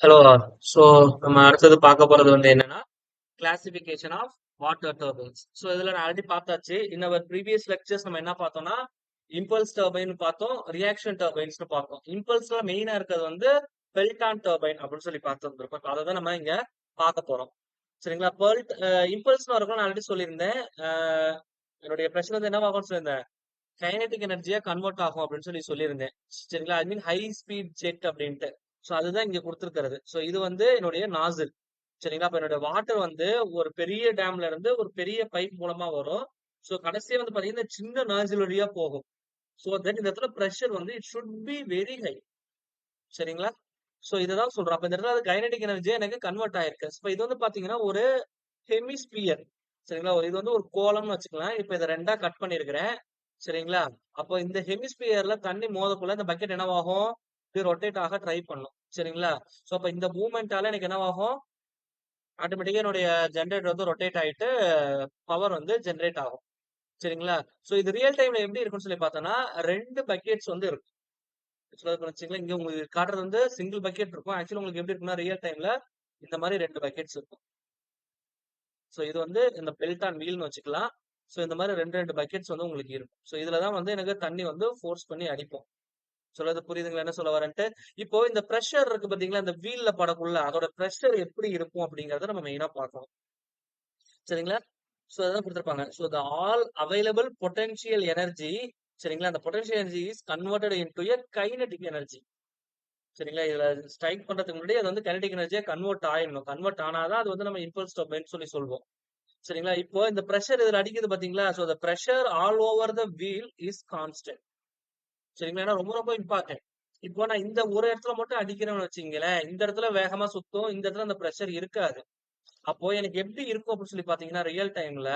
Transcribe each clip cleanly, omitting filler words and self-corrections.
Hello. So நம்ம அடுத்தது பார்க்க போறது வந்து என்னன்னா classification of water turbines. So இதுல நான் ஆல்ரெடி பார்த்தாச்சு. இன் அவர் ப்ரீவியஸ் லெக்சர்ஸ் நம்ம என்ன பார்த்தோம்னா இம்பல்ஸ் டர்பைன் பார்த்தோம், ரியாக்ஷன் டர்பைன்ஸ்னு பார்த்தோம். இம்பல்ஸ்ல மெயினா இருக்கிறது வந்து பெல்டான் டர்பைன் அப்படின்னு சொல்லி பார்த்துருக்கோம். அதை தான் நம்ம இங்க பார்க்க போறோம். சரிங்களா? இம்பல்ஸ்னு இருக்கும் நான் ஆல்ரெடி சொல்லியிருந்தேன். அஹ் என்னுடைய பிரச்சனை வந்து என்னவாகும்னு சொல்லியிருந்தேன், கைனடிக் எனர்ஜியா கன்வெர்ட் ஆகும் அப்படின்னு சொல்லி சொல்லியிருந்தேன். சரிங்களா? ஐ மீன் ஹை ஸ்பீட் ஜெட் அப்படின்ட்டு. ஸோ அதுதான் இங்க கொடுத்துருக்கிறது. ஸோ இது வந்து என்னுடைய நாசில். சரிங்களா? அப்ப என்னோட வாட்டர் வந்து ஒரு பெரிய டேம்ல இருந்து ஒரு பெரிய பைப் மூலமா வரும். ஸோ கடைசியா வந்து பாத்தீங்கன்னா சின்ன நாசில் வழியா போகும். ஸோ தென் இந்த இடத்துல ப்ரெஷர் வந்து it should be very high. சரிங்களா? ஸோ இதுதான் சொல்றோம். அப்ப இந்த இடத்துல கைனடிக் எனர்ஜியா எனக்கு கன்வெர்ட் ஆயிருக்கு. இப்போ இது வந்து பாத்தீங்கன்னா ஒரு ஹெமிஸ்பியர். சரிங்களா? இது வந்து ஒரு கோளம்னு வச்சுக்கலாம். இப்ப இதை ரெண்டா கட் பண்ணிருக்கிறேன். சரிங்களா? அப்போ இந்த ஹெமிஸ்பியர்ல தண்ணி மோதக்குள்ள இந்த பக்கெட் என்னவாகும், இது ரொட்டேட் ஆக ட்ரை பண்ணும். சரிங்களா? சோ அப்ப இந்த மூவ்மெண்டால எனக்கு என்னவாகும், ஆட்டோமேட்டிக்கா என்னுடைய ஜெனரேட்டர் வந்து ரொட்டேட் ஆயிட்டு பவர் வந்து ஜெனரேட் ஆகும். சரிங்களா? சோ இது ரியல் டைம்ல எப்படி இருக்கும்னு சொல்லி பார்த்தோம்னா ரெண்டு பக்கெட்ஸ் வந்து இருக்கும். வச்சுங்களா, இங்க உங்களுக்கு காட்டுறது வந்து சிங்கிள் பக்கெட் இருக்கும். ஆக்சுவலி உங்களுக்கு எப்படி இருக்கும்னா ரியல் டைம்ல இந்த மாதிரி ரெண்டு பக்கெட்ஸ் இருக்கும். சோ இது வந்து இந்த பெல்டான் வீல்னு வச்சுக்கலாம். சோ இந்த மாதிரி ரெண்டு ரெண்டு பக்கெட்ஸ் வந்து உங்களுக்கு இருக்கும். சோ இதுலதான் வந்து எனக்கு தண்ணி வந்து ஃபோர்ஸ் பண்ணி அடிப்போம். சொல்றது புரியுதுங்களா என்ன சொல்ல வரேன்ட்டு? இப்போ இந்த பிரஷர் இருக்கு பாத்தீங்களா, இந்த வீல்ல படக்குள்ள அதோட பிரஷர் எப்படி இருக்கும் அப்படிங்கறத நம்ம மெயினா பார்க்கணும். சரிங்களா? சோ அதான் கொடுத்திருப்பாங்க. So the all available potential energy. சரிங்களா? அந்த potential energy is converted into a kinetic energy. சரிங்களா? இதுல ஸ்ட்ரைக் பண்றதுக்கு முன்னாடி அது வந்து கைனடிக் எனர்ஜியா கன்வெர்ட் ஆயிடணும். கன்வெர்ட் ஆனாதான் அது வந்து நம்ம இம்பல்ஸ் டர்பைன் சொல்லி சொல்வோம். சரிங்களா? இப்போ இந்த பிரஷர் இதுல அடிக்குது பாத்தீங்களா? So the pressure all over the wheel is constant. சரிங்களா? ஏன்னா ரொம்ப ரொம்ப இம்பார்ட்டன்ட். இப்போ நான் இந்த ஒரு இடத்துல மட்டும் அடிக்கிறேன்னு வச்சுங்களேன், இந்த இடத்துல வேகமா சுத்தும், இந்த இடத்துல அந்த பிரஷர் இருக்காது. அப்போ எனக்கு எப்படி இருக்கும் அப்படின்னு சொல்லி பாத்தீங்கன்னா ரியல் டைம்ல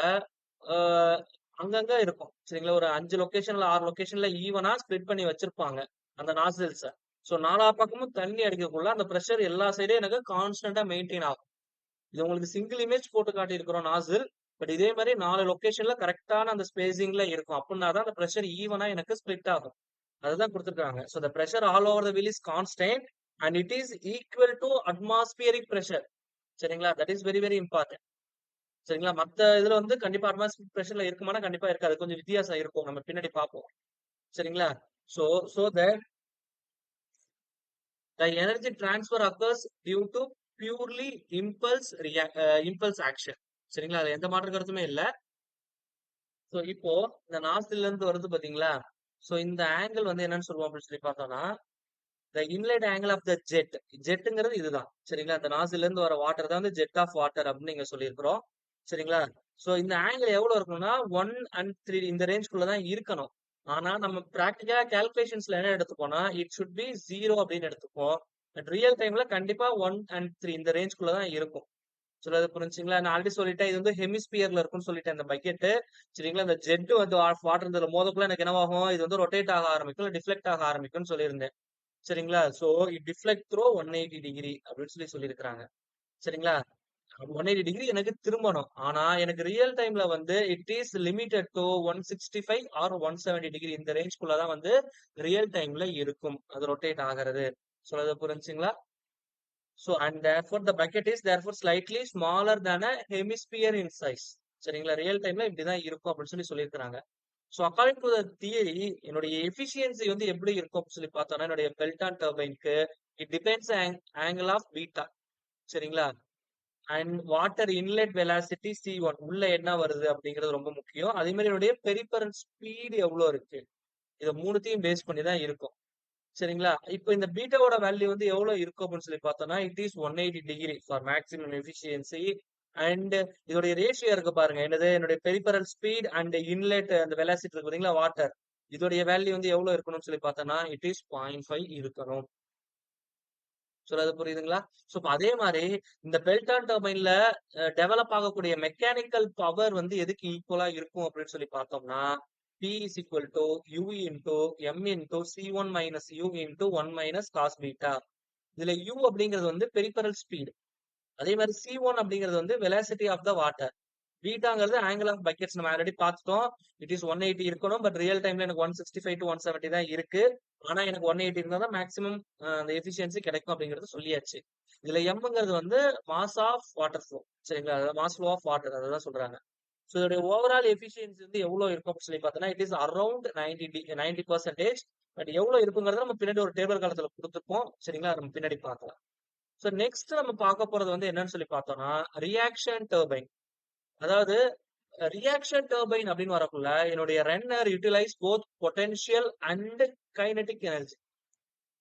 அங்கங்க இருக்கும். சரிங்களா? ஒரு 5 லொகேஷன்ல 6 லொகேஷன்ல ஈவனா ஸ்ப்ளிட் பண்ணி வச்சிருப்பாங்க அந்த நாசில்ஸ. சோ நாலா பக்கமும் தண்ணி அடிக்கக்குள்ள அந்த பிரஷர் எல்லா சைடும் எனக்கு கான்ஸ்டன்டா மெயின்டைன் ஆகும். இது உங்களுக்கு சிங்கிள் இமேஜ் போட்டு காட்டியிருக்கிறோம் நாசில். பட் இதே மாதிரி 4 லொகேஷன்ல கரெக்டான அந்த ஸ்பேசிங்ல இருக்கும். அப்படின்னா தான் அந்த பிரஷர் ஈவனா எனக்கு ஸ்ப்ளிட் ஆகும். அதுதான் குடுத்திருக்காங்க. So the pressure all over the wheel is constant and it is equal to atmospheric pressure. சரிங்களா? That is very very important. சரிங்களா? மத்த இதுல வந்து கண்டிப்பா அட்மாஸ்பியரிக் பிரஷர்ல இருக்குமானா கண்டிப்பா இருக்காது. கொஞ்சம் வித்தியாசம் இருக்கும். நம்ம பின்னாடி பார்ப்போம். சரிங்களா? So so that the energy transfer occurs due to purely impulse action. சரிங்களா? அது எந்த மாற்று கருத்துமே இல்ல. சோ இப்போ இந்த நாஸ்டில்ல இருந்து வருது பாத்தீங்களா? சோ இந்த ஆங்கிள் வந்து என்னன்னு சொல்லுவோம் அப்படின்னு சொல்லி பார்த்தோம்னா the inlet angle of the jet. ஜெட்டுங்கிறது இதுதான். சரிங்களா? அந்த நாசில்ல இருந்து வர வாட்டர் தான் வந்து ஜெட் ஆஃப் வாட்டர் அப்படின்னு நீங்க சொல்லியிருக்கிறோம். சரிங்களா? சோ இந்த ஆங்கிள் எவ்வளவு இருக்கணும்னா 1 அண்ட் 3 இந்த ரேஞ்ச்குள்ள தான் இருக்கணும். ஆனா நம்ம பிராக்டிகலா கால்குலேஷன்ஸ்ல என்ன எடுத்துப்போம்னா இட் ஷுட் பி 0 அப்படின்னு எடுத்துப்போம். பட் ரியல் டைம்ல கண்டிப்பா 1 அண்ட் 3 இந்த ரேஞ்ச்குள்ள தான் இருக்கும். சொல்றது புரிஞ்சுங்களா? நான் ஆல்ரெடி சொல்லிட்டேன். இது வந்து ஹெமிஸ்பியர்ல இருக்கும்னு சொல்லிட்டேன் இந்த பக்கெட். சரிங்களா? இந்த ஜெட் வந்து வாட்டர் இதுல மோதக்குள்ள எனக்கு என்னவாகும், இது வந்து ரொட்டேட் ஆக ஆரம்பிக்கும், இல்ல டிஃப்ளெக்ட் ஆக ஆரம்பிக்கும்னு சொல்லியிருந்தேன். சரிங்களா? So it deflect through 180 degree அப்படின்னு சொல்லியிருக்கிறாங்க. சரிங்களா? 180 டிகிரி எனக்கு திரும்பணும். ஆனா எனக்கு ரியல் டைம்ல வந்து it is limited to 165 or 170 degree இந்த ரேஞ்ச்குள்ள தான் வந்து ரியல் டைம்ல இருக்கும். அது ரொட்டேட் ஆகிறது. சொல்றது புரிஞ்சுங்களா? So and therefore the bucket is therefore slightly smaller than a hemisphere in size. சரிங்களா? ரியல் டைம்ல இப்படிதான் இருக்கும் அப்படின்னு சொல்லியிருக்கிறாங்க. So according to the theory என்னுடைய எஃபிஷியன்சி வந்து எப்படி இருக்கும் அப்படின்னு சொல்லி பார்த்தோம்னா என்னுடைய பெல்டான் டர்பைனுக்கு it depends angle of beta. சரிங்களா? And water inlet velocity C1 உள்ள என்ன வருது அப்படிங்கிறது ரொம்ப முக்கியம். அதே மாதிரி என்னுடைய பெரிபரல் ஸ்பீடு எவ்வளவு இருக்கு, இதை மூணுத்தையும் பேஸ் பண்ணி தான் இருக்கும். சரிங்களா? இப்போ இந்த பீட்டாவோட வேல்யூ வந்து எவ்வளவு இருக்கும் அப்படின்னு சொல்லி பார்த்தோம்னா it is 180 degree for maximum efficiency. And இதோடைய ரேஷியோ இருக்கு பாருங்க, என்னது என்னுடைய பெரிபரல் ஸ்பீட் அண்ட் இன்லெட் அந்த வெலாசிட்டி இருக்கு பாத்தீங்களா வாட்டர், இதோடைய வேல்யூ வந்து எவ்வளவு இருக்கணும்னு சொல்லி பார்த்தோம்னா இட் இஸ் 0.5 இருக்கணும். சொல்றது புரியுதுங்களா? சோ அதே மாதிரி இந்த பெல்டான் டர்பைன்ல டெவலப் ஆகக்கூடிய மெக்கானிக்கல் பவர் வந்து எதுக்கு ஈக்குவலா இருக்கும் அப்படின்னு சொல்லி பார்த்தோம்னா P is equal to U into M into C1 minus U into 1 minus cos beta. இதுல U அப்படிங்கிறது வந்து பெரிபரல் ஸ்பீட். அதே மாதிரி C1 அப்படிங்கிறது வந்து வெலாசிட்டி ஆஃப் த வாட்டர். பீட்டாங்கிறது ஆங்கிள் ஆஃப் பக்கெட்ஸ் நம்ம ஆல்ரெடி பார்த்துட்டோம். இட் இஸ் 180 இருக்கணும். பட் ரியல் டைம்ல எனக்கு 165 to 170 தான் இருக்கு. ஆனா எனக்கு 180 இருந்தா தான் மேக்ஸிமம் அந்த எஃபிஷியன்சி கிடைக்கும் அப்படிங்கிறது சொல்லியாச்சு. இதுல எம்ங்கிறது வந்து மாஸ் ஆஃப் வாட்டர் ஃப்ளோ. சரிங்களா? அதாவது மாஸ் ஃப்ளோ ஆஃப் வாட்டர் அததான் சொல்றாங்க. ஸோ இதோடைய ஓவரால் எஃபிஷியன்சி வந்து எவ்வளவு இருக்கும் அப்படின்னு சொல்லி பார்த்தோம்னா, இட் இஸ் அரவுண்ட் 90%. பட் எவ்வளவு இருக்குங்கிறத நம்ம பின்னாடி ஒரு டேபிள் காலத்துல குடுத்துருப்போம். சரிங்களா? நம்ம பின்னாடி பார்க்கலாம். ஸோ நெக்ஸ்ட் நம்ம பார்க்க போறது வந்து என்னன்னு சொல்லி பார்த்தோம்னா, ரியாக்ஷன் டர்பைன். அதாவது ரியாக்ஷன் டர்பைன் அப்படின்னு வரக்குள்ள என்னுடைய runner utilise both potential and kinetic energy.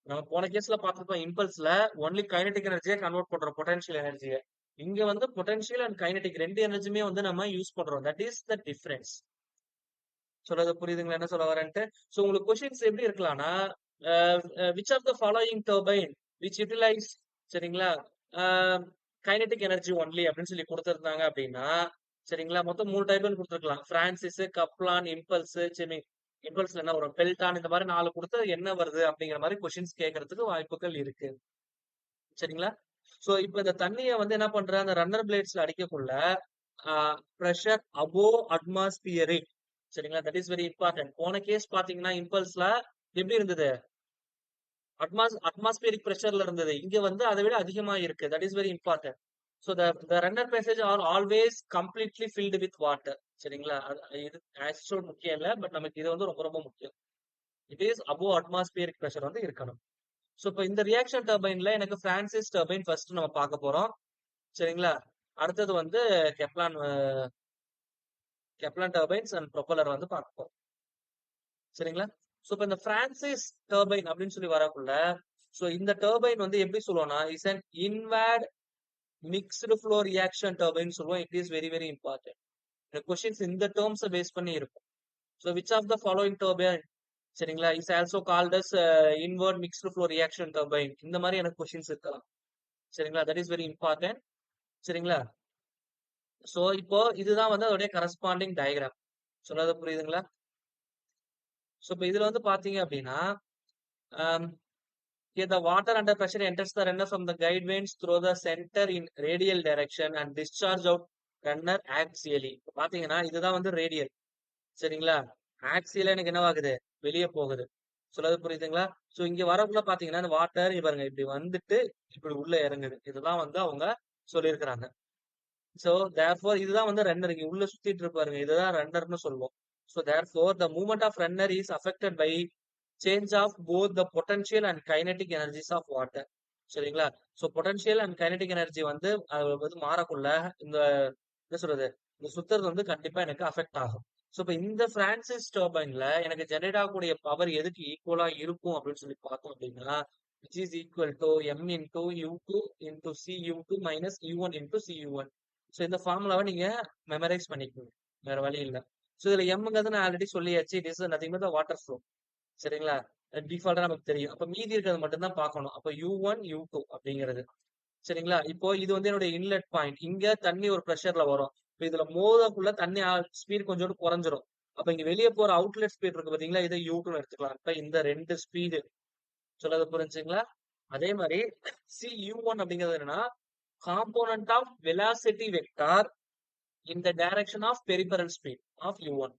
நம்ம போன கேஸ்ல பார்த்திருப்போம் இம்பல்ஸ்ல ஒன்லி கைனடிக் எனர்ஜியை கன்வெர்ட் பண்றோம் பொட்டன்ஷியல் எனர்ஜியை. இங்க வந்து பொட்டன்ஷியல் அண்ட் கைனடிக் ரெண்டு எனர்ஜியுமே வந்து நம்ம யூஸ் பண்றோம். That is the difference. சொல்றது புரியுதுங்களா என்ன சொல்ல வரேன்ட்டு? சோ உங்களுக்கு கொஸ்டின்ஸ் எப்படி இருக்கலாம்னா, which of the following turbine which utilise சரிங்களா கைனடிக் எனர்ஜி ஒன்லி அப்படின்னு சொல்லி கொடுத்திருந்தாங்க அப்படின்னா, சரிங்களா மொத்தம் 3 டைப்னு கொடுத்துருக்கலாம். பிரான்சிஸ், கப்லான், இம்பல்ஸ், செமி இம்பல்ஸ்ல என்ன வரும்? பெல்டான் இந்த மாதிரி 4 கொடுத்து என்ன வருது அப்படிங்கிற மாதிரி கொஸ்டின்ஸ் கேட்கறதுக்கு வாய்ப்புகள் இருக்கு. சரிங்களா? சோ இப்ப இந்த தண்ணிய வந்து என்ன பண்ற அந்த ரன்னர் பிளேட்ஸ்ல அடிக்கக்குள்ள பிரஷர் அபோவ் அட்மாஸ்பியரிக். சரிங்களா? That is very important. போன கேஸ் பாத்தீங்கன்னா இம்பல்ஸ்ல எப்படி இருந்தது? அட்மாஸ்பியரிக் பிரஷர்ல இருந்தது. இங்க வந்து அதை விட அதிகமா இருக்கு. That is very important. So the runner passage are always completely filled with water. சரிங்களா? இது ஆக்சுவல் முக்கியம் இல்ல. பட் நமக்கு இது வந்து ரொம்ப ரொம்ப முக்கியம். It is above atmospheric pressure வந்து இருக்கணும். சோ இப்ப இந்த ரியாக்ஷன் டர்பைன்ல எனக்கு பிரான்சிஸ் டர்பைன் ஃபர்ஸ்ட் நம்ம பார்க்க போறோம். சரிங்களா? அடுத்தது வந்து கெப்லான் கெப்லான் டர்பைன்ஸ் அண்ட் ப்ரொப்பல்லர் வந்து பார்க்க போறோம். சரிங்களா? சோ இப்ப இந்த பிரான்சிஸ் டர்பைன் அப்படின்னு சொல்லி வரக்குள்ள சோ இந்த டர்பைன் வந்து எப்படி சொல்லுவோம்னா is an inward mixed flow reaction turbine சொல்லுவோம். It is very very important. இந்த கொஸ்டின்ஸ் இந்த டேர்ம்ஸ் பேஸ் பண்ணி இருக்கும். So which of the following turbine சரிங்களா is also called as inward mixed flow reaction turbine இந்த மாதிரி எனக்கு கொஸ்டின்ஸ் இருக்கலாம். சரிங்களா? That is very important. சரிங்களா? சோ இப்போ இதுதான் வந்து அதோடைய கரஸ்பாண்டிங் டயக்ராம். சொல்றது புரியுதுங்களா? சோ இப்ப இதுல வந்து பாத்தீங்க அப்படின்னா here the water under pressure enters the runner from the guide vanes through the center in radial direction and discharge out runner axially. இப்ப பாத்தீங்கன்னா இதுதான் வந்து ரேடியல். சரிங்களா? ஆக்சியலா எனக்கு என்னவாகுது? வெளியே போகுது. சொல்றது புரியுதுங்களா? சோ இங்க வரக்குள்ள பாத்தீங்கன்னா இந்த வாட்டர் பாருங்க இப்படி வந்துட்டு இப்படி உள்ள இறங்குது. இதுதான் வந்து அவங்க சொல்லியிருக்கிறாங்க. சோ தேர்ஃபோர் இதுதான் வந்து ரன்னர் இங்க உள்ள சுத்திட்டு இருப்பாருங்க. இதுதான் ரன்னர்னு சொல்லுவோம். So therefore the movement of runner is affected by change of both the potential and kinetic energies of water. சரிங்களா? So potential and kinetic energy வந்து அது வந்து மாறக்குள்ள இந்த என்ன சொல்றது இந்த சுத்துறது வந்து கண்டிப்பா எனக்கு அஃபெக்ட் ஆகும். சோ இப்ப இந்த பிரான்சிஸ் டர்பைன்ல எனக்கு ஜெனரேட் ஆகக்கூடிய பவர் எதுக்கு ஈக்குவலா இருக்கும் அப்படின்னு சொல்லி பார்த்தோம் அப்படின்னா which is equal to m into u2 into cu2 minus u1 into cu1. So இந்த ஃபார்முலாவை நீங்க மெமரைஸ் பண்ணிக்கணும். வேற வழி இல்ல. சோ இதுல எம்ங்கிறது நான் ஆல்ரெடி சொல்லியாச்சு. It is nothing but the water flow. சரிங்களா? டிஃபால்ட்டா நமக்கு தெரியும். அப்ப மீதி இருக்கிறது மட்டும் தான் பார்க்கணும். அப்ப u1 u2 அப்படிங்கிறது. சரிங்களா? இப்போ இது வந்து என்னுடைய இன்லெட் பாயிண்ட். இங்க தண்ணி ஒரு பிரஷர்ல வரும். இப்ப இதுல மோதக்குள்ள தண்ணி ஸ்பீட் கொஞ்சோண்டு குறைஞ்சிரும். அப்ப இங்க வெளியே போற அவுட்லெட் ஸ்பீட் இருக்கு பாத்தீங்களா? இதை u2 எடுத்துக்கலாம். இப்ப இந்த ரெண்டு ஸ்பீடு சொல்றது புரிஞ்சுங்களா? அதே மாதிரி cu1 அப்படிங்கிறது என்னன்னா component of velocity vector in the direction of peripheral speed of u1.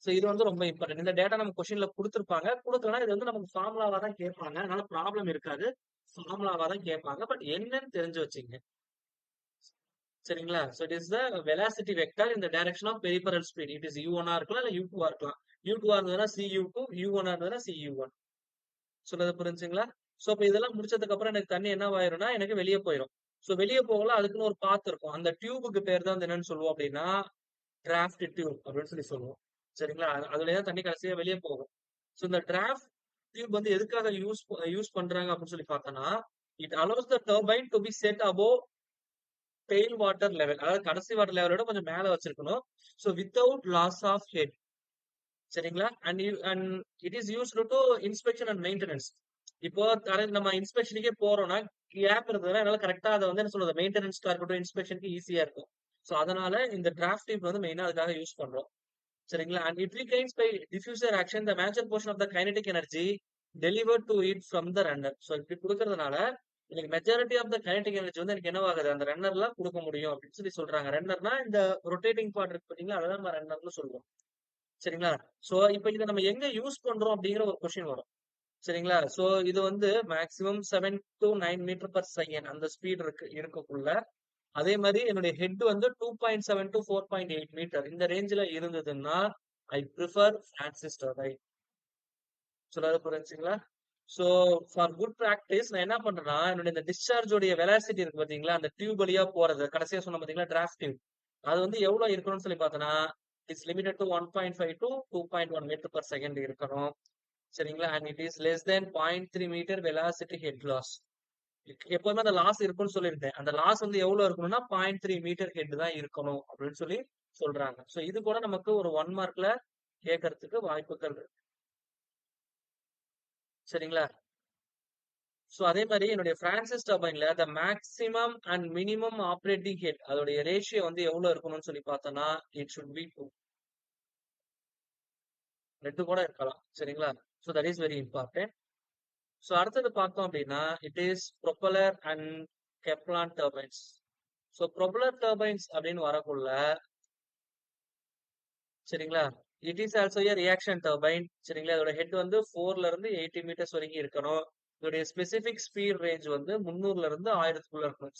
So இது வந்து ரொம்ப இம்பார்ட்டன்ட். இந்த டேட்டா நம்ம கொஸ்டின்ல கொடுத்துருப்பாங்க. கொடுக்கலனா இது வந்து நமக்கு ஃபார்முலாவா தான் கேட்பாங்க. அதனால ப்ராப்ளம் இருக்காது. ஃபார்முலாவா தான் கேட்பாங்க. பட் என்னன்னு தெரிஞ்சு வச்சுங்க. சரிங்களா? So it is the velocity vector in the direction of peripheral speed. It is u1 ஆ இருக்கலாம் இல்ல u2 ஆ இருக்கலாம். u2 ஆ இருந்ததுன்னா cu2, u1 ஆ இருந்ததுன்னா cu1. சொல்றது புரிஞ்சுங்களா? சோ இப்ப இதெல்லாம் முடிச்சதுக்கு அப்புறம் எனக்கு தண்ணி என்னவாயிரும்னா எனக்கு வெளியே போயிரும். சோ வெளியே போகலாம் அதுக்குன்னு ஒரு பாத் இருக்கும். அந்த டியூபுக்கு பேர் தான் வந்து என்னன்னு சொல்லுவோம் அப்படின்னா டிராஃப்ட் டியூப் அப்படின்னு சொல்லி சொல்லுவோம். சரிங்களா? அதுலயே தான் தண்ணி கடைசியா வெளியே போகும். சோ இந்த டிராஃப்ட் டியூப் வந்து எதுக்காக யூஸ் பண்றாங்க அப்படின்னு சொல்லி பார்த்தோம்னா it allows the turbine to be set above tail water level. அதாவது கடைசி வாட்டர் லெவலோட கொஞ்சம் மேல வச்சிருக்கணும். So without loss of head. சரிங்களா? And it is used to inspection and maintenance. இப்போ நம்ம இன்ஸ்பெக்ஷனுக்கே போறோம்னா கேப் இருந்ததுன்னா என்னால கரெக்டா அதை வந்து என்ன சொல்றது மெயின்டெனன்ஸ்க்கா இருக்கட்டும் இன்ஸ்பெக்ஷனுக்கு ஈஸியா இருக்கும். சோ அதனால இந்த டிராஃப்ட் டியூப் வந்து மெயினா அதுக்காக யூஸ் பண்றோம். சரிங்களா? And it regains by diffuser action the major portion of the kinetic energy delivered to it from the runner. So இப்படி கொடுக்கறதுனால எனக்கு majority of the kinetic energy வந்து எனக்கு என்னவாகுது அந்த ரன்னர்ல கொடுக்க முடியும் அப்படின்னு சொல்லி சொல்றாங்க. ரன்னர்னா இந்த ரொட்டேட்டிங் பார்ட் இருக்கு பாத்தீங்களா அதான் நம்ம ரன்னர்னு சொல்லுவோம். சரிங்களா? சோ இப்ப இதை நம்ம எங்க யூஸ் பண்றோம் அப்படிங்கிற ஒரு கொஸ்டின் வரும். சரிங்களா? சோ இது வந்து maximum 7 to 9 metre per second அந்த ஸ்பீட் இருக்கக்குள்ள அதே மாதிரி என்னுடைய ஹெட் வந்து 2.7 to 4.8 மீட்டர் இந்த ரேஞ்சில இருந்ததுன்னா ஐ ப்ரிஃபர் பிரான்சிஸ் டர்பைன். சொல்றது புரிஞ்சுங்களா? சோ ஃபார் குட் பிராக்டிஸ் நான் என்ன பண்றேன்னா என்னுடைய இந்த டிஸ்சார்ஜ் உடைய வெலாசிட்டி இருக்கு பாத்தீங்களா, அந்த டியூப் வழியா போறது கடைசியா சொன்ன பாத்தீங்களா டிராஃப்ட் டியூப், அது வந்து எவ்வளவு இருக்கணும்னு சொல்லி பார்த்தோன்னா it's limited to 1.5 to 2.1 metre per second இருக்கணும். சரிங்களா? And it is less than 0.3 metre velocity head loss. எப்பவுமே அந்த லாஸ் இருக்குன்னு சொல்லியிருந்தேன். அந்த லாஸ் வந்து எவ்வளவு இருக்கணும்னா 0.3 மீட்டர் ஹெட் தான் இருக்கணும் அப்படின்னு சொல்லி சொல்றாங்க. சோ இது கூட நமக்கு ஒரு 1 மார்க்ல கேட்கறதுக்கு வாய்ப்புகள் இருக்கு. சரிங்களா? சோ அதே மாதிரி என்னுடைய பிரான்சிஸ் டர்பைன்ல the maximum and minimum operating head அதோடைய ரேஷியோ வந்து எவ்வளவு இருக்கணும்னு சொல்லி பார்த்தோம்னா இட் ஷுட் பி 2. 2 கூட இருக்கலாம். சரிங்களா? So that is very important. So அடுத்தது பார்த்தோம் அப்படின்னா it is propeller and Kaplan turbines. So propeller turbines அப்படின்னு வரக்குள்ள சரிங்களா, it is also a reaction turbine. சரிங்களா, இதோட ஹெட் வந்து 4ல இருந்து 80 மீட்டர்ஸ் வரைக்கும் இருக்கணும். இதோடைய ஸ்பெசிபிக் ஸ்பீட் ரேஞ்ச் வந்து 300ல இருந்து 1000க்குள்ள இருக்கணும்.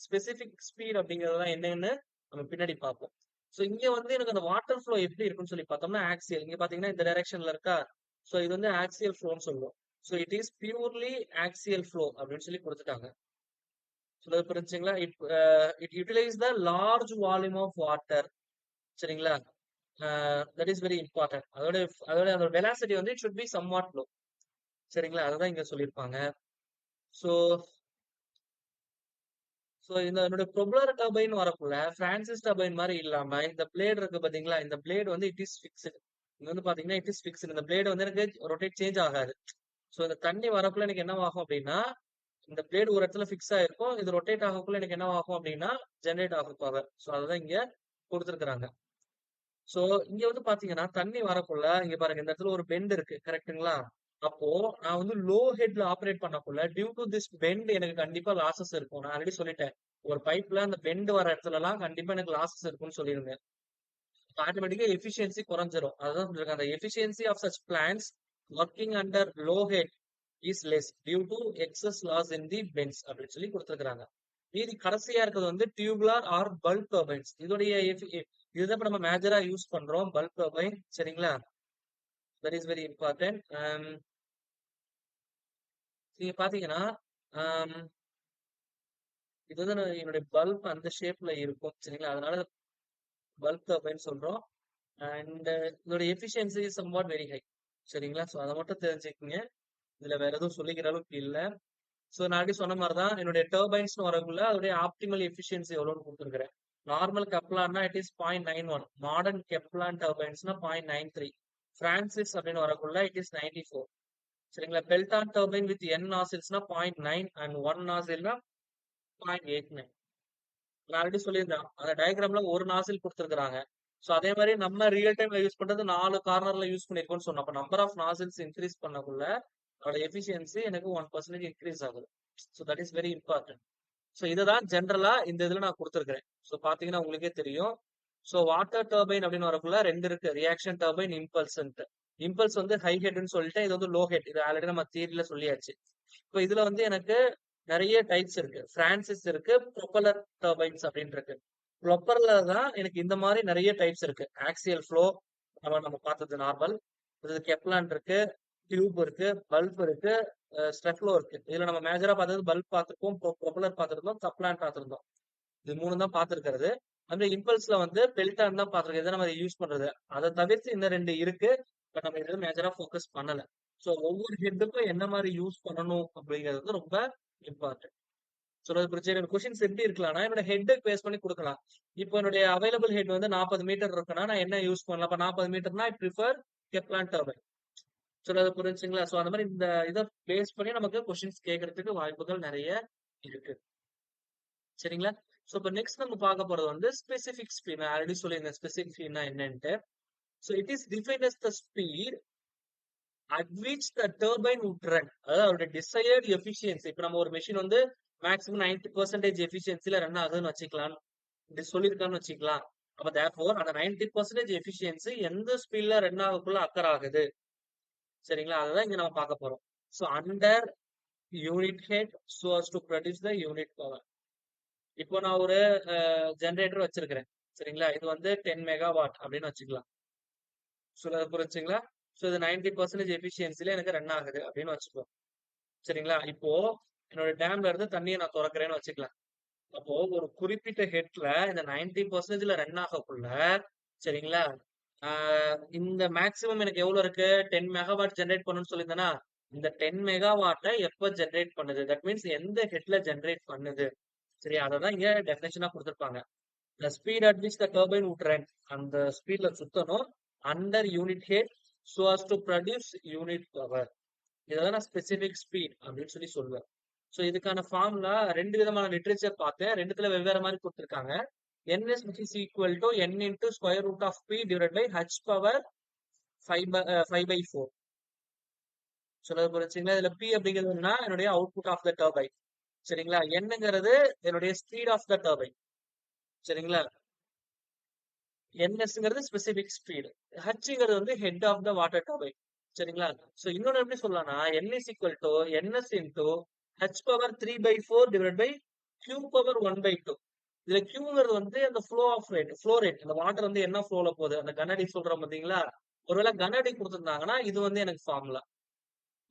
ஸ்பெசிபிக் ஸ்பீட் அப்படிங்கறதுலாம் என்னன்னு நம்ம பின்னாடி பார்ப்போம். சோ இங்க வந்து எனக்கு அந்த வாட்டர் ஃப்ளோ எப்படி இருக்குன்னு சொல்லி பார்த்தோம்னா ஆக்சியல். இங்க பாத்தீங்கன்னா இந்த டைரக்ஷன்ல இருக்கா. சோ இது வந்து ஆக்சியல் ஃப்ளோன்னு சொல்லுவோம். So it is purely axial flow அப்படின்னு சொல்லி கொடுத்துட்டாங்க. சொல்றது புரிஞ்சுங்களா? It utilise the large volume of water. சரிங்களா? That is very important. அதோட வெலாசிட்டி வந்து it should be somewhat low. சரிங்களா? அதுதான் இங்க சொல்லியிருப்பாங்க. சோ சோ இந்த என்னோட ப்ரொபலர் டர்பைன் வரக்குள்ள பிரான்சிஸ் டர்பைன் மாதிரி இல்லாம இந்த பிளேட் இருக்கு பாத்தீங்களா, இந்த பிளேட் வந்து இட் இஸ் பிக்ஸ்டு. இங்க வந்து பாத்தீங்கன்னா இட் இஸ் பிக்ஸ்டு. இந்த பிளேட் வந்து எனக்கு ரொட்டேட் சேஞ்ச் ஆகாது. சோ இந்த தண்ணி வரக்குள்ள எனக்கு என்ன ஆகும் அப்படின்னா இந்த பிளேட் ஒரு இடத்துல பிக்ஸ் ஆயிருக்கும். இது ரொட்டேட் ஆகக்குள்ள எனக்கு என்ன ஆகும் அப்படின்னா ஜெனரேட் ஆகும் பவர். சோ அதுதான் இங்க கொடுத்துருக்காங்க. சோ இங்க வந்து பாத்தீங்கன்னா தண்ணி வரக்குள்ள இங்க பாருங்க இந்த இடத்துல ஒரு பெண்ட் இருக்கு கரெக்ட்டுங்களா? அப்போ நான் வந்து லோ ஹெட்ல ஆபரேட் பண்ணக்குள்ள டியூ டு திஸ் பெண்ட் எனக்கு கண்டிப்பா லாசஸ் இருக்கும். நான் ஆல்ரெடி சொல்லிட்டேன். ஒரு பைப்ல அந்த பெண்ட் வர இடத்துல எல்லாம் கண்டிப்பா எனக்கு லாசஸ் இருக்கும்னு சொல்லியிருந்தேன். ஆட்டோமேட்டிக்கா எஃபிஷியன்சி குறைஞ்சிரும். அதுதான் சொல்லிருக்காங்க. அந்த efficiency of such plants working under low head is less due to excess loss in the bends அப்படின்னு சொல்லி கொடுத்துருக்காங்க. மீதி கடைசியா இருக்கிறது வந்து டியூப்லார் ஆர் பல்ப் டர்பைன்ஸ். இதுதான் இப்ப நம்ம மேஜரா யூஸ் பண்றோம் பல்ப் டர்பைன். சரிங்களா? That is very important. நீங்க பாத்தீங்கன்னா ஆம், இது வந்து என்னுடைய பல்ப் அந்த ஷேப்ல இருக்கும். சரிங்களா? அதனால பல்ப் டர்பைன் சொல்றோம். அண்ட் இதோட efficiency is somewhat very high. சரிங்களா? சோ அதை மட்டும் தெரிஞ்சுக்கங்க. இதுல வேற எதுவும் சொல்லிக்கிற அளவுக்கு இல்ல. சோ நான் ஆல்ரெடி சொன்ன மாதிரி தான் என்னுடைய டர்பைன்ஸ் வரக்குள்ள அதோடைய ஆப்டிமல் எஃபிஷியன்சி எவ்வளவுன்னு கொடுத்துருக்கிறேன். நார்மல் கெப்லான்னா இட் இஸ் 0.91. மாடர்ன் கெப்லான் டர்பைன்ஸ்னா 0.93. பிரான்சிஸ் அப்படின்னு வரக்குள்ள இட் இஸ் 94. சரிங்களா? பெல்டான் டர்பைன் வித் என் நாசில்ஸ்னா 0.9 அண்ட் 1 நாசில்னா 0.89. நான் ஆல்ரெடி சொல்லியிருந்தேன். அந்த டயக்ராம்ல ஒரு நாசில் கொடுத்துருக்காங்க. சோ அதே மாதிரி நம்ம ரியல் டைம்ல யூஸ் பண்றது 4 கார்னர்ல யூஸ் பண்ணிருக்கோம்னு சொன்னோம். அப்ப நம்பர் ஆஃப் நாசில்ஸ் இன்க்ரீஸ் பண்ணக்குள்ள அதோட எஃபிஷியன்சி எனக்கு 1% இன்க்ரீஸ் ஆகுது. So that is very important. So இதுதான் ஜென்ரலா இந்த இதுல நான் கொடுத்துருக்கிறேன். சோ பாத்தீங்கன்னா உங்களுக்கே தெரியும். சோ வாட்டர் டர்பைன் அப்படின்னு வரக்குள்ள 2 இருக்கு. Reaction turbine, impulse. இம்பல்ஸ் வந்து ஹை ஹெட்னு சொல்லிட்டு இது வந்து லோ ஹெட். இது ஆல்ரெடி நம்ம தியரியில சொல்லியாச்சு. இப்போ இதுல வந்து எனக்கு நிறைய டைப்ஸ் இருக்கு. பிரான்சிஸ் இருக்கு, ப்ரொபலர் டர்பைன்ஸ் அப்படின்னு இருக்கு. ப்ரொப்பலர்ல தான் எனக்கு இந்த மாதிரி நிறைய டைப்ஸ் இருக்கு. ஆக்சியல் ஃப்ளோ நம்ம பார்த்தது நார்மல். இது கெப்லான் இருக்கு, டியூப் இருக்கு, பல்ப் இருக்கு, ஸ்டெஃப்லோ இருக்கு. இதுல நம்ம மேஜரா பார்த்தது பல்ப் பார்த்திருக்கோம், ப்ரொப்பலர் பார்த்திருந்தோம், கப்லான் பார்த்திருந்தோம். இது 3 தான் பார்த்திருக்கிறது. அந்த இம்பல்ஸ்ல வந்து பெல்டான் தான் பார்த்திருக்கோம். இதை நம்ம யூஸ் பண்றது. அதை தவிர்த்து இந்த 2 இருக்கு. பட் நம்ம இதுல மேஜரா ஃபோக்கஸ் பண்ணல. சோ ஒவ்வொரு ஹெட்டுக்கும் என்ன மாதிரி யூஸ் பண்ணணும் அப்படிங்கிறது வந்து ரொம்ப இம்பார்ட்டன்ட். சொல்றது பிரச்சனை. கொஸ்டின்ஸ் எப்படி இருக்கலாம்னா என்னோட ஹெட்டுக்கு பேஸ் பண்ணி கொடுக்கலாம். இப்போ என்னுடைய அவைலபிள் ஹெட் வந்து 40 மீட்டர் இருக்குன்னா நான் என்ன யூஸ் பண்ணலாம்? அப்ப 40 மீட்டர்னா ஐ ப்ரிஃபர் கெப்லான் டர்பைன். சொல்றது புரிஞ்சுங்களா? சோ அந்த மாதிரி இந்த இதை பேஸ் பண்ணி நமக்கு கொஸ்டின்ஸ் கேட்கறதுக்கு வாய்ப்புகள் நிறைய இருக்கு. சரிங்களா? சோ இப்ப நெக்ஸ்ட் நம்ம பார்க்க போறது வந்து ஸ்பெசிபிக் ஸ்பீட். நான் ஆல்ரெடி சொல்லியிருந்தேன் ஸ்பெசிபிக் ஸ்பீட்னா என்னன்ட்டு. So it is defined as the speed at which the turbine would run. அதாவது அதோட desired efficiency. இப்ப நம்ம ஒரு மெஷின் வந்து மேக்ஸிமம் 90% எஃபிஷியன்சில ரன் ஆகுதுன்னு வச்சுக்கலாம். இப்படி சொல்லியிருக்கான்னு வச்சுக்கலாம். அப்ப therefore அந்த 90% எஃபிஷியன்சி எந்த ஸ்பீட்ல ரன் ஆகக்குள்ள அக்கர் ஆகுது. சரிங்களா? அததான் இங்க நம்ம பார்க்க போறோம். So under unit head so as to produce the unit power. இப்போ நான் ஒரு ஜெனரேட்டர் வச்சிருக்கிறேன். சரிங்களா? இது வந்து 10 மெகாவாட் அப்படின்னு வச்சுக்கலாம். புரிஞ்சுங்களா? ஸோ இது 90% எஃபிஷியன்சில எனக்கு ரன் ஆகுது அப்படின்னு வச்சுக்கோ. சரிங்களா? இப்போ என்னோட டேம்ல இருந்து தண்ணியை நான் திறக்கிறேன்னு வச்சுக்கலாம். அப்போ ஒரு குறிப்பிட்ட ஹெட்ல இந்த 90%ல ரன் ஆகக்குள்ள சரிங்களா? இந்த மேக்ஸிமம் எனக்கு எவ்வளவு இருக்கு? 10 மெகாவாட் ஜெனரேட் பண்ணணும்னு சொல்லியிருந்தேனா, இந்த 10 மெகாவாட்ட எப்ப ஜெனரேட் பண்ணுது? தட் மீன்ஸ் எந்த ஹெட்ல ஜெனரேட் பண்ணுது? சரி, அததான் இங்க டெஃபினேஷனா கொடுத்திருப்பாங்க. The speed at which the turbine would run, அந்த ஸ்பீட்ல சுத்தணும் under unit head so as to produce unit power. இததான் நான் ஸ்பெசிபிக் ஸ்பீட் அப்படின்னு சொல்லி சொல்லுவேன். ஸோ இதுக்கான ஃபார்முலா ரெண்டு விதமான லிட்ரேச்சர் பார்த்தேன். ரெண்டுத்துல வெவ்வேறு மாதிரி கொடுத்துருக்காங்க. ns which is equal to n into square root of p divided by h power 5/4. சொல்றது புரிஞ்சுங்களா? இதுல p அப்படிங்கிறதுனா என்னுடைய அவுட்புட் ஆஃப் த டர்பைன். சரிங்களா? என்னங்கிறது என்னுடைய ஸ்பீட் ஆஃப் த டர்பைன். சரிங்களா? nsங்கிறது ஸ்பெசிபிக் ஸ்பீடு. ஹச்ங்கிறது வந்து head of the water turbine. சரிங்களா? சோ இன்னொன்னு எப்படி சொல்லலாம்னா n is equal to ns into h power 3/4 divided by q power 1/2. இதுல கியூங்கிறது வந்து அந்த ஃப்ளோ ரேட் அந்த வாட்டர் வந்து என்ன ஃப்ளோல போகுது அந்த கனஅடி சொல்றோம் பாத்தீங்களா? ஒருவேளை கனஅடி கொடுத்திருந்தாங்கன்னா இது வந்து எனக்கு ஃபார்முலா.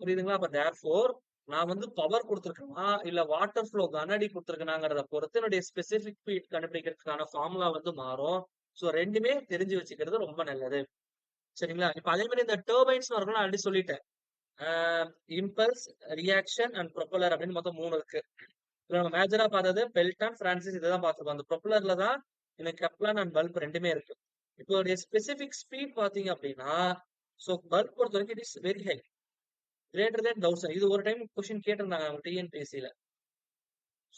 புரியுதுங்களா? அப்ப தேர்ஃபோர் நான் வந்து பவர் கொடுத்துருக்கேனா இல்ல வாட்டர் ஃப்ளோ கனஅடி கொடுத்துருக்கேனாங்கிறத பொறுத்து என்னுடைய ஸ்பெசிபிக் ஸ்பீட் கண்டுபிடிக்கிறதுக்கான ஃபார்முலா வந்து மாறும். சோ ரெண்டுமே தெரிஞ்சு வச்சுக்கிறது ரொம்ப நல்லது. சரிங்களா? இப்ப அதே மாதிரி இந்த டர்பைன்ஸ் வரணும் நான் ஆல்ரெடி சொல்லிட்டேன். இம்பல்ஸ், ரியாக்ஷன் அண்ட் ப்ரொப்பலர் அப்படின்னு மொத்தம் 3 இருக்கு. நம்ம மேஜரா பார்த்தது பெல்டன், பிரான்சிஸ் இதுதான் பார்த்திருக்கோம். அந்த ப்ரொப்பலர்ல தான் இந்த கெப்லான் அண்ட் பல்ப் ரெண்டுமே இருக்கு. இப்போ ஸ்பெசிபிக் ஸ்பீட் பாத்தீங்க அப்படின்னா, சோ பல்ப் பொறுத்த வரைக்கும் it is very high, greater than 1000. இது ஒரு டைம் கொஸ்டின் கேட்டிருந்தாங்க டிஎன்பிஎஸ்சில.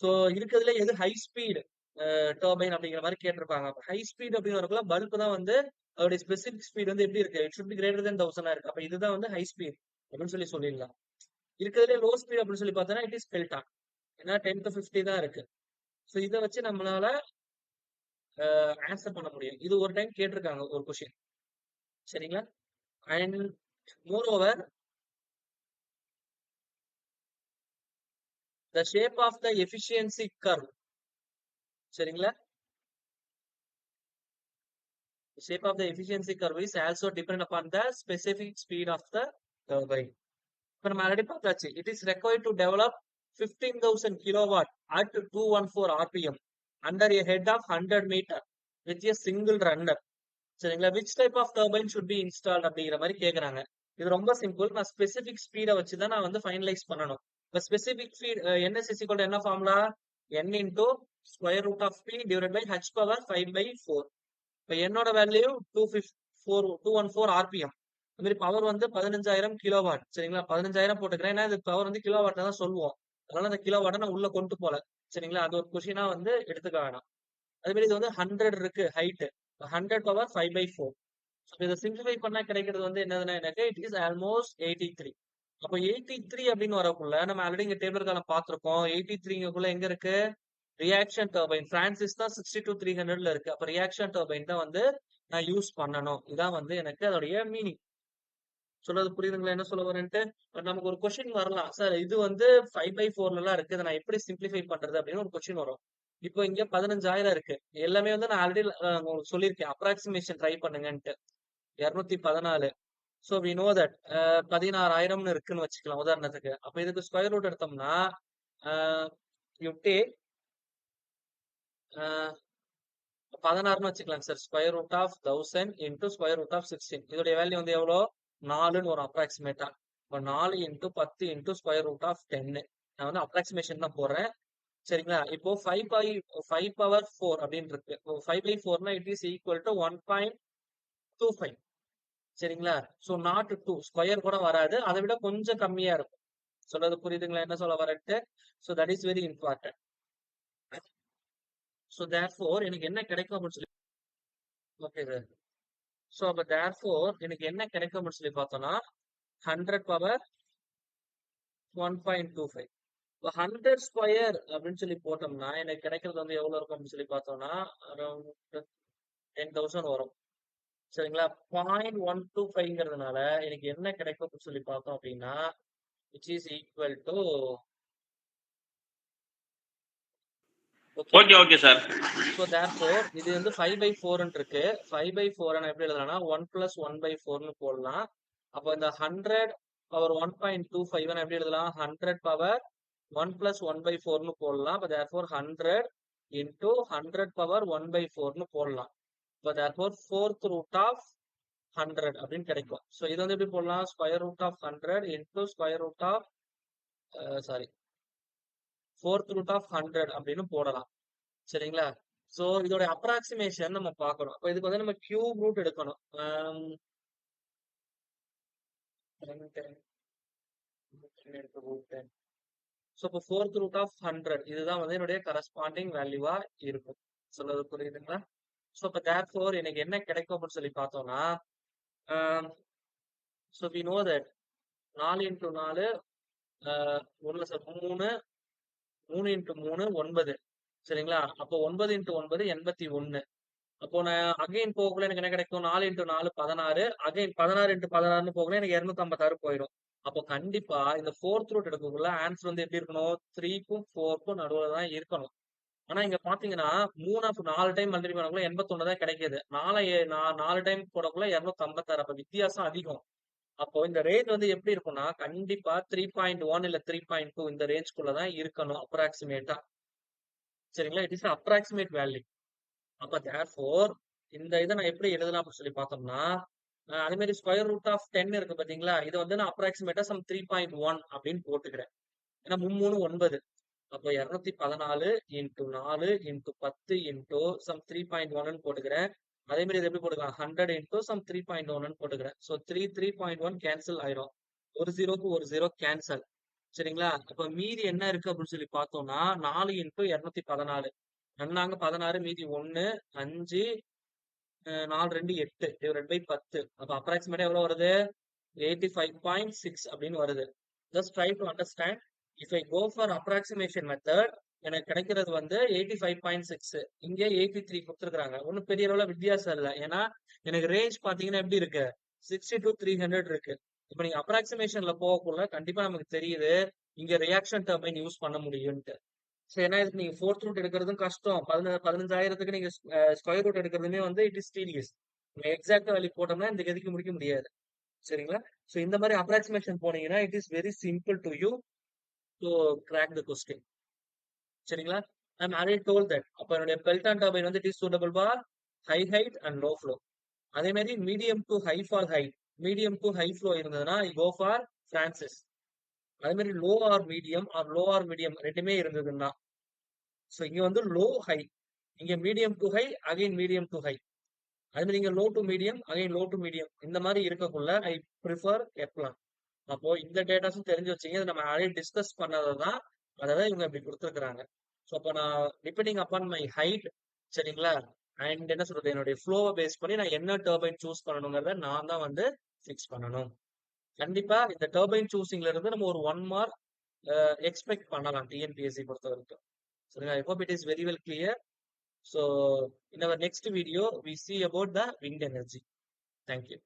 சோ இருக்கிறதுல எது ஹை ஸ்பீட் டர்பைன் அப்படிங்கிற மாதிரி கேட்டிருப்பாங்க. ஹை ஸ்பீட் அப்படின்னு வரக்குள்ள பல்ப் தான் வந்து அதோட ஸ்பெசிபிக் ஸ்பீட் வந்து எப்படி இருக்கு? It should B greater than 1000 இருக்கு. அப்ப இதுதான் வந்து ஹை ஸ்பீட் அப்படின்னு சொல்லி சொல்லிடலாம். இருக்கிறதுல லோ ஸ்பீட் அப்படின்னு சொல்லி பார்த்தோம்னா இட் இஸ் பெல்டான். ஏன்னா 10 to 50 தான் இருக்கு. சோ இதை வச்சு நம்மளால ஆன்சர் பண்ண முடியும். இது ஒரு டைம் கேட்டிருக்காங்க ஒரு கொஸ்டின். சரிங்களா? And moreover the shape of the efficiency curve. சரிங்களா? Shape of the efficiency curve is also dependent upon the specific speed of the turbine. இப்ப நம்ம ஆல்ரெடி பார்த்தாச்சு. It is required to develop 15,000 kilowatt at 214 rpm under a head of 100 meter with a single runner. சரிங்களா? which type of turbine should be installed அப்படிங்கிற மாதிரி கேக்குறாங்க. இது ரொம்ப simple. நான் ஸ்பெசிபிக் ஸ்பீடை வச்சு தான் நான் வந்து ஃபைனலைஸ் பண்ணணும். இப்ப specific speed ns is equal to என்ன formula? n into square root of p divided by h power 5/4. இப்ப என்னோட வேல்யூ 214 ஆர்பிஎம். இந்த மாதிரி பவர் வந்து 15,000 கிலோவாட். சரிங்களா? 15,000 போட்டுக்கிறேன். ஏன்னா இது பவர் வந்து கிலோவாட்ல தான் சொல்லுவோம். அதனால அந்த கிலோவாட்டை நான் உள்ள கொண்டு போல. சரிங்களா? அது ஒரு கொஸ்டினா வந்து எடுத்துக்க வேணாம். அதே மாதிரி இது வந்து 100 இருக்கு ஹைட். 100 பவர் 5/4. இதை சிம்பிளிஃபை பண்ணா கிடைக்கிறது வந்து என்னதுன்னா எனக்கு இட் இஸ் ஆல்மோஸ்ட் 83. அப்போ 83 அப்படின்னு வரக்குள்ள நம்ம ஆல்ரெடி இங்க டேபிள் காலம் பார்த்திருக்கோம். 83க்குள்ள எங்க இருக்கு? Reaction turbine. பிரான்சிஸ் தான் 62,300ல இருக்கு. அப்ப ரியாக்ஷன் டர்பைன் தான் வந்து நான் யூஸ் பண்ணணும். இதான் வந்து எனக்கு அதோடைய மீனிங். சொல்றது புரியுதுங்களா என்ன சொல்ல வரேன்ட்டு? நமக்கு ஒரு கொஸ்டின் வரலாம். சார் இது வந்து 5/4ல எல்லாம் இருக்கு. இதை நான் எப்படி சிம்பிளிஃபை பண்றது அப்படின்னு ஒரு கொஸ்டின் வரும். இப்போ இங்க 15,000 இருக்கு. எல்லாமே வந்து நான் ஆல்ரெடி உங்களுக்கு சொல்லியிருக்கேன். அப்ராக்சிமேஷன் ட்ரை பண்ணுங்கன்ட்டு. 214. சோ வி நோ தட் 16,000ன்னு இருக்குன்னு வச்சுக்கலாம் உதாரணத்துக்கு. அப்ப இதுக்கு ஸ்கொயர் ரூட் எடுத்தோம்னா யூ டேக் 16ன்னு வச்சுக்கலாம் sir. Square root of 1000 into square root of 16. இதோடைய வேல்யூ வந்து எவ்வளோ? 4ன்னு வரும் அப்ராக்சிமேட்டா. இப்போ 4 into 10 into square root of 10. நான் வந்து அப்ராக்சிமேஷன் தான் போடுறேன். சரிங்களா? இப்போ 5 பவர் 4 அப்படின்னு இருக்கு. 5/4னா இட் இஸ் ஈக்குவல் டு 1.25. சரிங்களா? சோ நாட் 2 ஸ்கொயர் கூட வராது. அதை விட கொஞ்சம் கம்மியா இருக்கும். சொல்றது புரியுதுங்களா என்ன சொல்ல வரேன்ட்டு? So that is very important. So therefore எனக்கு என்ன கிடைக்கும் அப்படின்னு சொல்லி ஓகே சார். சோ அப்ப தேர்ஃபோர் எனக்கு என்ன கிடைக்கும் அப்படின்னு சொல்லி பார்த்தோம்னா 100 பவர் 1.25. இப்போ 100 ஸ்கொயர் அப்படின்னு சொல்லி போட்டோம்னா எனக்கு கிடைக்கிறது வந்து எவ்வளவு இருக்கும் அப்படின்னு சொல்லி பார்த்தோம்னா அரௌண்ட் 10,000 வரும். சரிங்களா? 0.125ங்கிறதுனால எனக்கு என்ன கிடைக்கும் அப்படின்னு சொல்லி பார்த்தோம் அப்படின்னா, which is equal to okay. Okay okay sir. So therefore இது வந்து 5/4ன்னு இருக்கு. 5/4 நான் எப்படி எழுதலாம்னா 1 + 1/4ன்னு போடலாம். அப்போ இந்த 100 பவர் 1.25 நான் எப்படி எழுதலாம்? 100 பவர் 1 + 1/4ன்னு போடலாம். அப்போ தேர்ஃபோர் 100 இன்டூ 100 பவர் 1/4ன்னு போடலாம். இப்போ தேர்ஃபோர் 4th ரூட் ஆஃப் 100 அப்படின்னு கிடைக்கும். ஸோ இது வந்து எப்படி போடலாம்? Square root of 100 into square root of sorry 4th root of 100 அப்படின்னு போடலாம். சரிங்களா? சோ இதோட அப்ராக்சிமேஷன் நம்ம பார்க்கணும். அப்ப இதுக்கு வந்து நம்ம கியூப் ரூட் எடுக்கணும். 10 into root 10. ஸோ இப்போ 4th ரூட் ஆஃப் 100 இதுதான் வந்து என்னுடைய கரஸ்பாண்டிங் வேல்யூவா இருக்கும். சொல்றது புரியுதுங்களா? ஸோ இப்போ தேர்ஃபோர் எனக்கு என்ன கிடைக்கும் அப்படின்னு சொல்லி பார்த்தோம்னா, so we know that 4 into 4 1 sir 3 3 into 3 9 சரிங்களா? அப்போ 9 into 9 81. அப்போ நான் அகைன் போகக்குள்ள எனக்கு என்ன கிடைக்கும்? 4 into 4 16. அகைன் 16 into 16ன்னு போகக்குள்ள எனக்கு 256 போயிடும். அப்போ கண்டிப்பா இந்த 4th ரூட் எடுக்கக்குள்ள ஆன்சர் வந்து எப்படி இருக்கணும்? 3க்கும் 4க்கும் நடுவுல தான் இருக்கணும். ஆனா இங்க பாத்தீங்கன்னா 4 டைம் மல்டிப்ளை பண்ணக்குள்ள 81 தான் கிடைக்குது. 4 டைம் போடக்குள்ள 256. அப்ப வித்தியாசம் அதிகம். அப்போ இந்த ரேஞ்ச் வந்து எப்படி இருக்கும்னா கண்டிப்பா 3.1 இல்ல 3.2 இந்த ரேஞ்ச்குள்ள தான் இருக்கணும் அப்ராக்சிமேட்டா. சரிங்களா? It is approximate value. அப்ப தேர்ஃபோர் இந்த இதை நான் எப்படி எழுதலாம் அப்படின்னு சொல்லி பார்த்தோம்னா, அதே மாதிரி ஸ்கொயர் ரூட் ஆஃப் 10 இருக்கு பாத்தீங்களா? இதை வந்து நான் அப்ராக்சிமேட்டா சம் 3.1 அப்படின்னு போட்டுக்கிறேன். ஏன்னா 3 9. அப்போ 214 இன்டூ 4 இன்டூ 10 இன்டூ சம் 3.1 போட்டுக்கிறேன். அதே மாதிரி இது எப்படி போட்டுக்கலாம்? 100 இன்டூ சம் 3.1 போட்டுக்கிறேன். ஸோ 3.1 கேன்சல் ஆயிரும். ஒரு ஜீரோக்கு ஒரு ஜீரோ கேன்சல். சரிங்களா? அப்ப மீதி என்ன இருக்கு அப்படின்னு சொல்லி பார்த்தோம்னா 4 இன்டூ 214. நன்னாங்க 16 மீதி 1 5 4 2 8 டிவைட் பை 10. அப்ப அப்ராக்சிமேட்டா எவ்வளவு வருது? 85.6 அப்படின்னு வருது. Just try to understand. If I go for approximation method எனக்கு கிடைக்கிறது வந்து 85.6. இங்க 83 கொடுத்துருக்காங்க. ஒன்றும் பெரிய அளவுல வித்தியாசம் இல்லை. ஏன்னா எனக்கு ரேஞ்ச் பாத்தீங்கன்னா எப்படி இருக்கு? 60 to 300 இருக்கு. இப்ப நீங்க அப்ராக்சிமேஷன்ல போகக்குள்ள கண்டிப்பா நமக்கு தெரியுது இங்க ரியாக்ஷன் டர்பைன் யூஸ் பண்ண முடியும்ட்டு. ஸோ ஏன்னா இதுக்கு நீங்க 4th ரூட் எடுக்கிறதும் கஷ்டம். 15,000க்கு நீங்க ஸ்கொயர் ரூட் எடுக்கிறதுமே வந்து இட் இஸ் டீடியஸ். நீங்க எக்ஸாக்ட் வேல்யூ போட்டோம்னா இந்த கதிக்கு முடிக்க முடியாது. சரிங்களா? ஸோ இந்த மாதிரி அப்ராக்சிமேஷன் போனீங்கன்னா it is very simple to you to crack the question. சரிங்களா? I'm already told that. அப்ப என்னுடைய பெல்டான் டர்பைன் வந்து it is suitable for high height and low flow. அதே மாதிரி medium to high for height, medium to high flow இருந்ததுன்னா I go for Francis. அதே மாதிரி low R medium ரெண்டுமே இருந்ததுன்னா ஸோ இங்க வந்து லோ ஹை, இங்க medium to high, again medium to high. அது மாதிரி இங்க low to medium, again low to medium. இந்த மாதிரி இருக்கக்குள்ள ஐ ப்ரிஃபர் எப்லான். அப்போ இந்த டேட்டாஸும் தெரிஞ்சு வச்சீங்க. இது நம்ம ஆல்ரெடி டிஸ்கஸ் பண்ணதை தான் அதான் இவங்க இப்படி கொடுத்துருக்காங்க. ஸோ அப்போ நான் டிபெண்டிங் அப்பான் மை ஹைட் சரிங்களா அண்ட் என்ன சொல்றது என்னுடைய ஃப்ளோவை பேஸ் பண்ணி நான் என்ன டர்பைன் சூஸ் பண்ணணுங்கிறத நான் தான் வந்து ஃபிக்ஸ் பண்ணணும். கண்டிப்பா இந்த டர்பைன் சூசிங்ல இருந்து நம்ம ஒரு 1 மார்க் எக்ஸ்பெக்ட் பண்ணலாம் டிஎன்பிஎஸ்சி பொறுத்த வரைக்கும். So I hope it is very well clear. So in our next video, we see about the wind energy. Thank you.